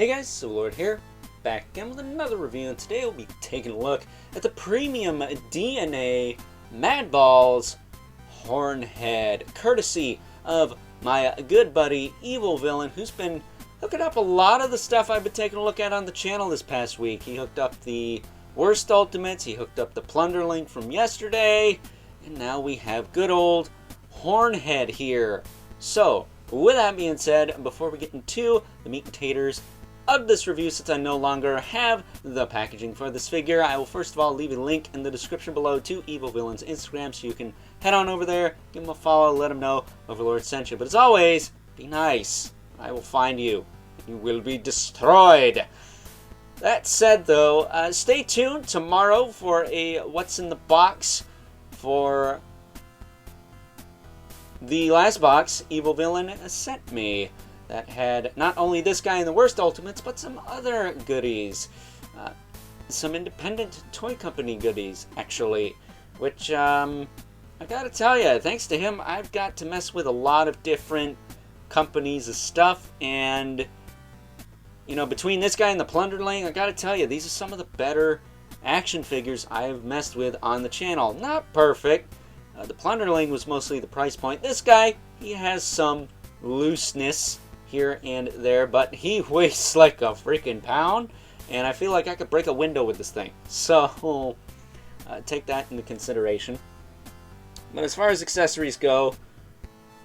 Hey guys, so Lord here, back again with another review, and today we'll be taking a look at the premium DNA Madballs Hornhead, courtesy of my good buddy Evil Villain, who's been hooking up a lot of the stuff I've been taking a look at on the channel this past week. He hooked up the Worst Ultimates, he hooked up the Plunderling from yesterday, and now we have good old Hornhead here. So, with that being said, before we get into the meat and taters of this review, since I no longer have the packaging for this figure, I will first of all leave a link in the description below to Evil Villain's Instagram, so you can head on over there, give him a follow, let him know Overlord sent you. But as always, be nice. I will find you. You will be destroyed. That said, though, stay tuned tomorrow for a What's in the Box for the last box Evil Villain sent me. That had not only this guy in the Worst Ultimates, but some other goodies. Some independent toy company goodies, actually. Which, I gotta tell you, thanks to him, I've got to mess with a lot of different companies of stuff. And, you know, between this guy and the Plunderling, I gotta tell you, these are some of the better action figures I've messed with on the channel. Not perfect. The Plunderling was mostly the price point. This guy, he has some looseness here and there, but he weighs like a freaking pound, and I feel like I could break a window with this thing. So, take that into consideration. But as far as accessories go,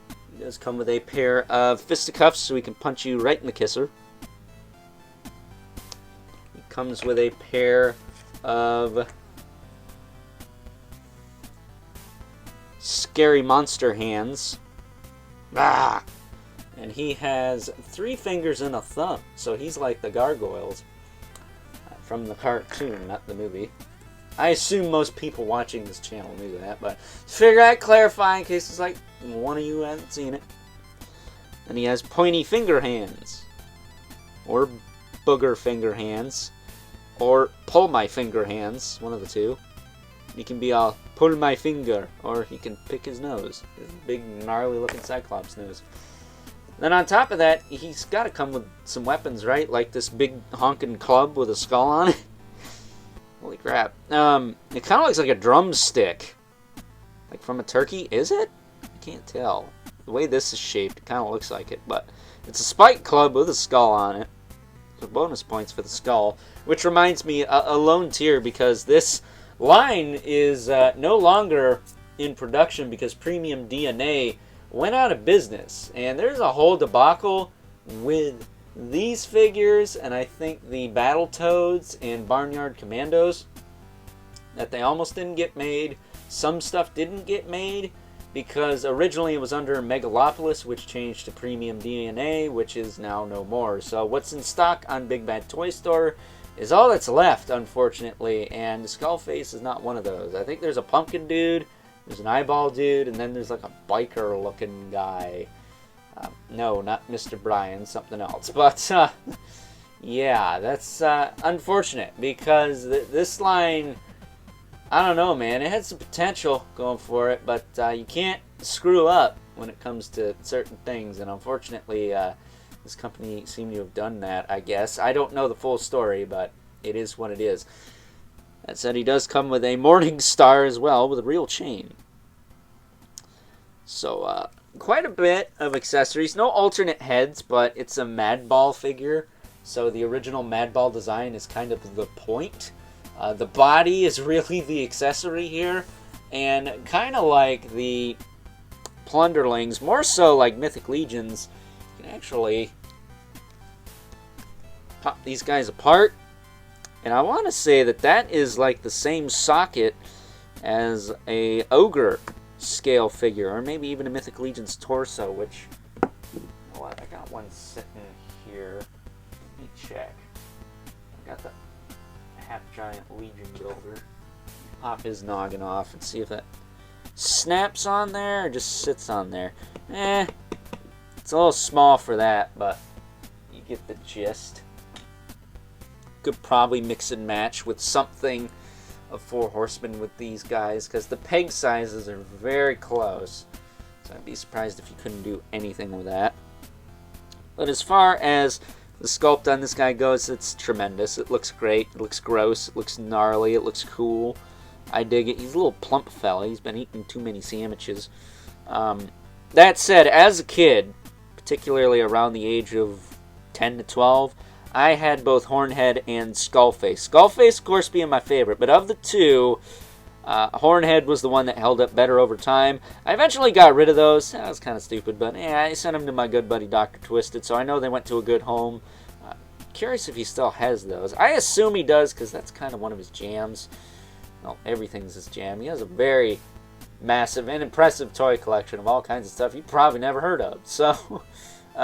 it does come with a pair of fisticuffs so we can punch you right in the kisser. It comes with a pair of scary monster hands. Ah! And he has 3 fingers and a thumb, so he's like the gargoyles from the cartoon, not the movie. I assume most people watching this channel knew that, but figure I'd clarify in case it's like one of you hasn't seen it. And he has pointy finger hands, or booger finger hands, or pull my finger hands, one of the two. He can be all pull my finger, or he can pick his nose, his big gnarly looking Cyclops nose. Then on top of that, he's got to come with some weapons, right? Like this big honking club with a skull on it. Holy crap. It kind of looks like a drumstick. Like from a turkey, is it? I can't tell. The way this is shaped, it kind of looks like it. But it's a spike club with a skull on it. So bonus points for the skull. Which reminds me, a lone tier, because this line is no longer in production because Premium DNA went out of business, and there's a whole debacle with these figures, and I think the Battletoads and Barnyard Commandos, that they almost didn't get made. Some stuff didn't get made because originally it was under Megalopolis, which changed to Premium DNA, which is now no more. So what's in stock on Big Bad Toy Store is all that's left, unfortunately, and the Skullface is not one of those. I think there's a pumpkin dude, there's an eyeball dude, and then there's like a biker looking guy. No, not Mr. Bryan, something else. But, yeah, that's unfortunate, because this line, I don't know, man, it had some potential going for it, but you can't screw up when it comes to certain things, and unfortunately, this company seemed to have done that, I guess. I don't know the full story, but it is what it is. That said, he does come with a Morning Star as well, with a real chain. So, quite a bit of accessories. No alternate heads, but it's a Madball figure. So the original Madball design is kind of the point. The body is really the accessory here. And kind of like the Plunderlings, more so like Mythic Legions, you can actually pop these guys apart. And I want to say that that is like the same socket as a Ogre scale figure, or maybe even a Mythic Legion's torso, which, you know what, I got one sitting here. Let me check. I got the half-giant Legion builder. Pop his noggin off and see if that snaps on there or just sits on there. It's a little small for that, but you get the gist. Could probably mix and match with something of 4 Horsemen with these guys, because the peg sizes are very close. So I'd be surprised if you couldn't do anything with that. But as far as The sculpt on this guy goes, it's tremendous. It looks great. It looks gross. It looks gnarly. It looks cool. I dig it. He's a little plump fella. He's been eating too many sandwiches. That said, as a kid, particularly around the age of 10 to 12, I had both Hornhead and Skullface. Skullface, of course, being my favorite, but of the two, Hornhead was the one that held up better over time. I eventually got rid of those. That was kind of stupid, but yeah, I sent them to my good buddy Dr. Twisted, so I know they went to a good home. Curious if he still has those. I assume he does, because that's kind of one of his jams. Well, everything's his jam. He has a very massive and impressive toy collection of all kinds of stuff you probably never heard of. So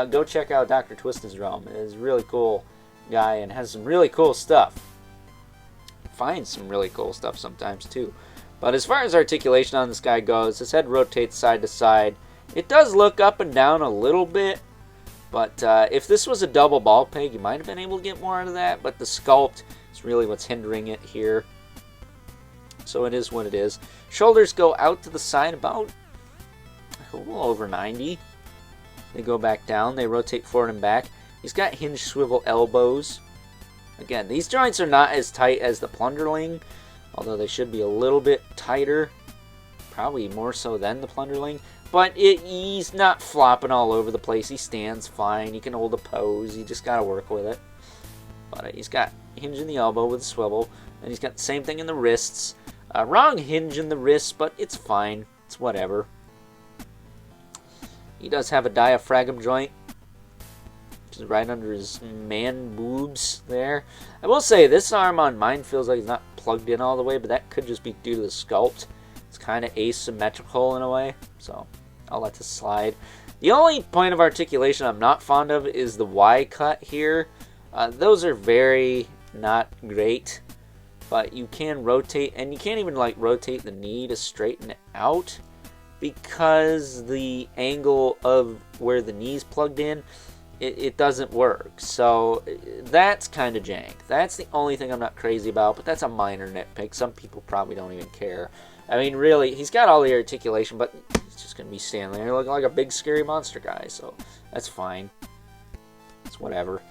go check out Dr. Twisted's Realm. He's a really cool guy and has some really cool stuff. Finds some really cool stuff sometimes too. But as far as articulation on this guy goes, his head rotates side to side. It does look up and down a little bit, but if this was a double ball peg, you might have been able to get more out of that, but the sculpt is really what's hindering it here. So it is what it is. Shoulders go out to the side about a little over 90. They go back down. They rotate forward and back. He's got hinge swivel elbows. Again, these joints are not as tight as the Plunderling, although they should be a little bit tighter. Probably more so than the Plunderling. But he's not flopping all over the place. He stands fine. He can hold a pose. You just got to work with it. But he's got hinge in the elbow with a swivel. And he's got the same thing in the wrists. Wrong hinge in the wrists, but it's fine. It's whatever. He does have a diaphragm joint, which is right under his man boobs there. I will say, this arm on mine feels like it's not plugged in all the way, but that could just be due to the sculpt. It's kind of asymmetrical in a way, so I'll let this slide. The only point of articulation I'm not fond of is the Y cut here. Those are very not great. But you can rotate, and you can't even like rotate the knee to straighten it out because the angle of where the knee's plugged in, it doesn't work. So that's kind of jank. That's the only thing I'm not crazy about, but that's a minor nitpick. Some people probably don't even care. I mean, really, he's got all the articulation, but he's just going to be standing there looking like a big scary monster guy, so that's fine. It's whatever.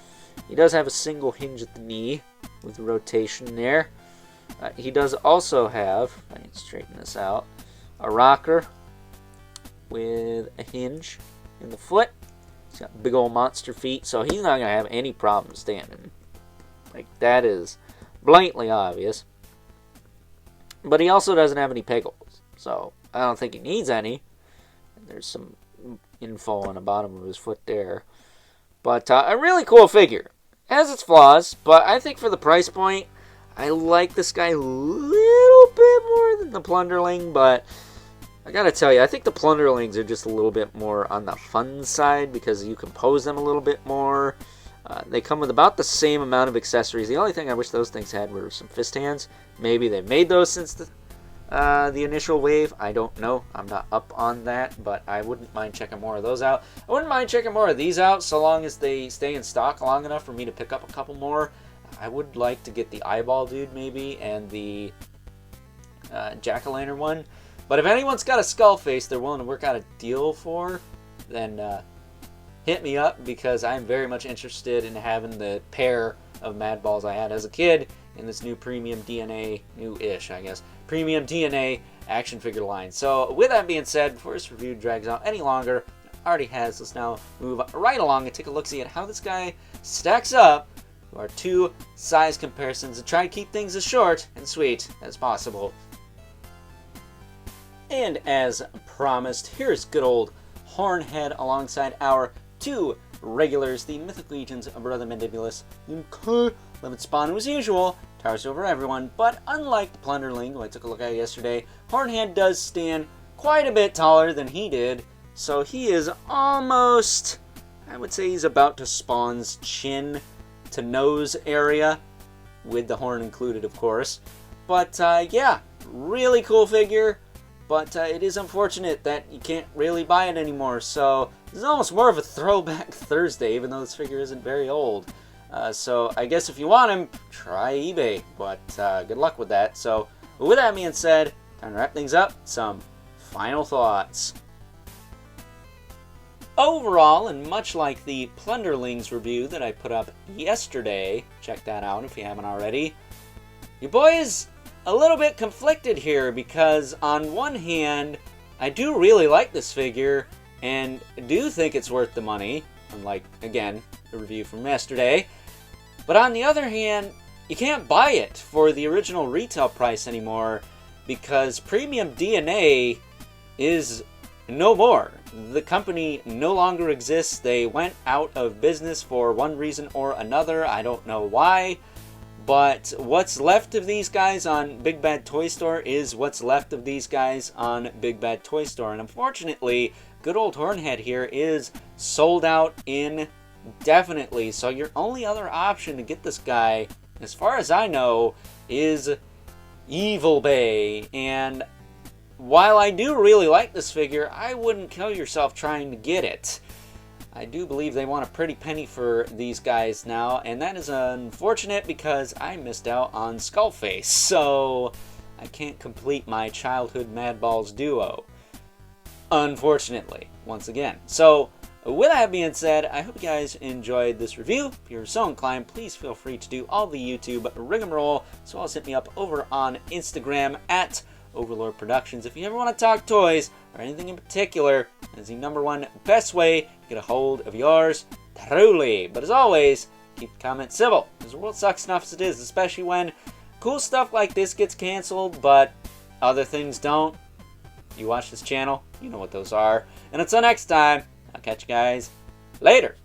He does have a single hinge at the knee with the rotation there. He does also have, if I can straighten this out, a rocker with a hinge in the foot. He's got big old monster feet, so he's not going to have any problem standing. Like, that is blatantly obvious. But he also doesn't have any peg holes, so I don't think he needs any. There's some info on the bottom of his foot there. But a really cool figure. Has its flaws, but I think for the price point, I like this guy a little bit more than the Plunderling, but I gotta tell you, I think the Plunderlings are just a little bit more on the fun side because you can pose them a little bit more. They come with about the same amount of accessories. The only thing I wish those things had were some fist hands. Maybe they've made those since the initial wave. I don't know. I'm not up on that, but I wouldn't mind checking more of those out. I wouldn't mind checking more of these out so long as they stay in stock long enough for me to pick up a couple more. I would like to get the eyeball dude maybe and the jack-o'-lantern one. But if anyone's got a skull face they're willing to work out a deal for, then hit me up because I'm very much interested in having the pair of Mad Balls I had as a kid in this new Premium DNA, new-ish I guess, Premium DNA action figure line. So with that being said, before this review drags out any longer, it already has, let's now move right along and take a look-see at how this guy stacks up to our two size comparisons and try to keep things as short and sweet as possible. And as promised, here's good old Hornhead alongside our two regulars, the Mythic Legions of Brother Mandibulus, Lemon Spawn, who as usual, towers over everyone, but unlike the Plunderling, who I took a look at yesterday, Hornhead does stand quite a bit taller than he did, so he is almost, I would say he's about to Spawn's chin to nose area, with the horn included, of course. But yeah, really cool figure. But it is unfortunate that you can't really buy it anymore. So this is almost more of a throwback Thursday, even though this figure isn't very old. So I guess if you want him, try eBay. But good luck with that. So with that being said, time to wrap things up. Some final thoughts. overall, and much like the Plunderlings review that I put up yesterday, check that out if you haven't already, your boy is a little bit conflicted here because on one hand, I do really like this figure and do think it's worth the money, unlike, again, the review from yesterday. But on the other hand, you can't buy it for the original retail price anymore because Premium DNA is no more. The company no longer exists. They went out of business for one reason or another. I don't know why. But what's left of these guys on Big Bad Toy Store is what's left of these guys on Big Bad Toy Store. And unfortunately, good old Hornhead here is sold out indefinitely. So your only other option to get this guy, as far as I know, is Evil Bay. And while I do really like this figure, I wouldn't kill yourself trying to get it. I do believe they want a pretty penny for these guys now, and that is unfortunate because I missed out on Skullface, so I can't complete my childhood Madballs duo. Unfortunately, once again. So, with that being said, I hope you guys enjoyed this review. If you're so inclined, please feel free to do all the YouTube rigmarole, as well as hit me up over on Instagram at Overlord Productions. If you ever want to talk toys or anything in particular, that's the #1 best way to get a hold of yours truly. But as always, keep the comments civil, because the world sucks enough as it is, especially when cool stuff like this gets canceled, but other things don't. You watch this channel, you know what those are. And until next time, I'll catch you guys later.